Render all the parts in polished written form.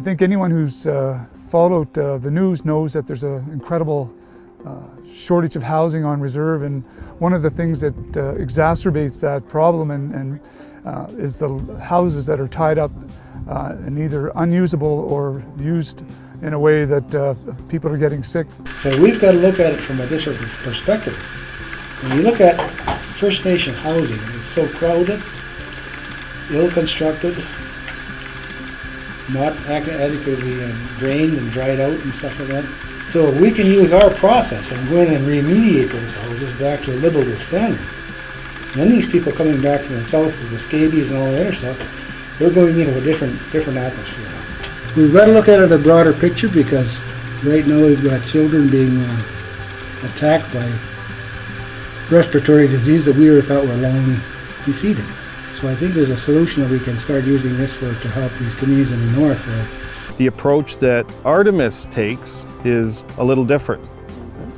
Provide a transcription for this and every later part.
I think anyone who's followed the news knows that there's an incredible shortage of housing on reserve, and one of the things that exacerbates that problem is the houses that are tied up and either unusable or used in a way that people are getting sick. So we've got to look at it from a different perspective. When you look at First Nation housing, it's so crowded, ill-constructed, not adequately drained and dried out and stuff like that. So if we can use our process and go in and remediate those houses back to a livable standard, then these people coming back from the south with the scabies and all that other stuff, they're going into a different atmosphere. We've got to look at it a broader picture, because right now we've got children being attacked by respiratory disease that we ever thought were long defeated. So I think there's a solution that we can start using this for to help these communities in the north. The approach that Artemis takes is a little different.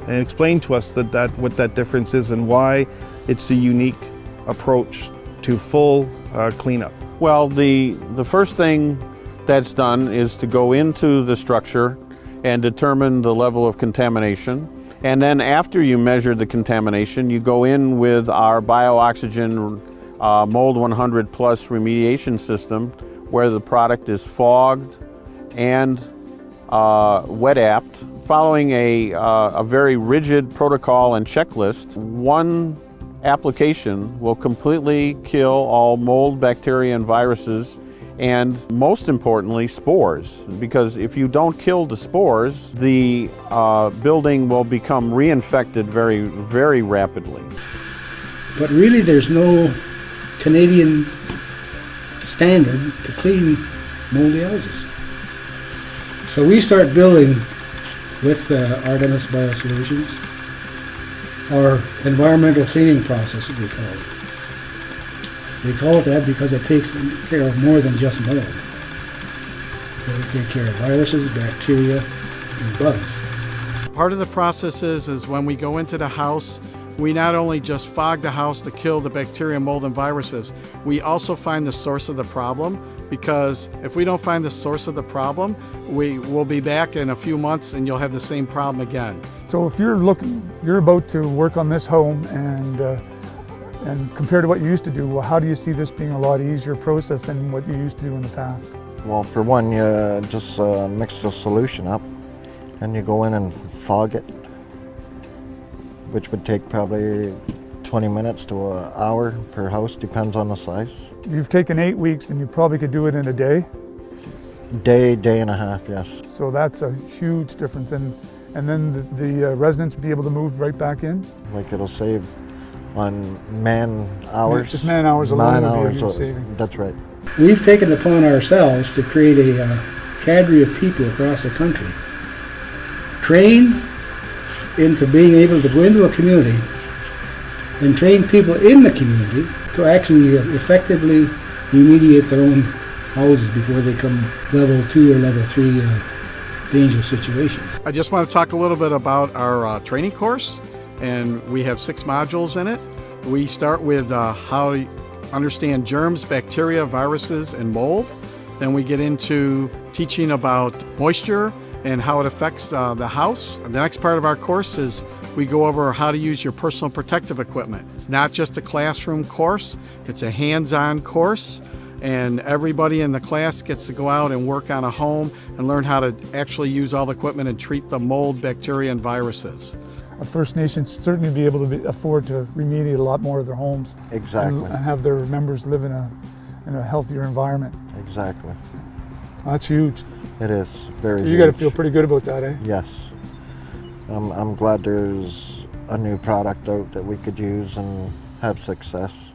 And explain to us what that difference is and why it's a unique approach to full cleanup. Well, the first thing that's done is to go into the structure and determine the level of contamination. And then after you measure the contamination, you go in with our BioOxygen Mold 100 Plus remediation system, where the product is fogged and wet-apped, following a very rigid protocol and checklist. One application will completely kill all mold, bacteria, and viruses, and most importantly, spores. Because if you don't kill the spores, the building will become reinfected very, very rapidly. But really there's no Canadian standard to clean moldy houses. So we start building with Artemis Biosolutions our environmental cleaning process, as we call it. We call it that because it takes care of more than just mold. We take care of viruses, bacteria, and bugs. Part of the process is when we go into the house, we not only just fog the house to kill the bacteria, mold, and viruses, we also find the source of the problem, because if we don't find the source of the problem, we will be back in a few months and you'll have the same problem again. So if you're about to work on this home and compared to what you used to do, well, how do you see this being a lot easier process than what you used to do in the past? Well, for one, you just mix the solution up and you go in and fog it, which would take probably 20 minutes to an hour per house, depends on the size. You've taken 8 weeks and you probably could do it in a day? Day and a half, yes. So that's a huge difference. And then the residents be able to move right back in? Like it'll save on man hours. Just man hours alone. Man hours, saving. That's right. We've taken it upon ourselves to create a cadre of people across the country, trained into being able to go into a community and train people in the community to actually effectively remediate their own houses before they come level 2 or level 3 dangerous situations. I just want to talk a little bit about our training course, and we have 6 modules in it. We start with how to understand germs, bacteria, viruses, and mold. Then we get into teaching about moisture and how it affects the house. The next part of our course is we go over how to use your personal protective equipment. It's not just a classroom course, it's a hands-on course, and everybody in the class gets to go out and work on a home and learn how to actually use all the equipment and treat the mold, bacteria, and viruses. First Nations certainly be able to afford to remediate a lot more of their homes. Exactly. And have their members live in a healthier environment. Exactly. That's huge. It is very So you got to feel pretty good about that, eh? Yes. I'm glad there's a new product out that we could use and have success.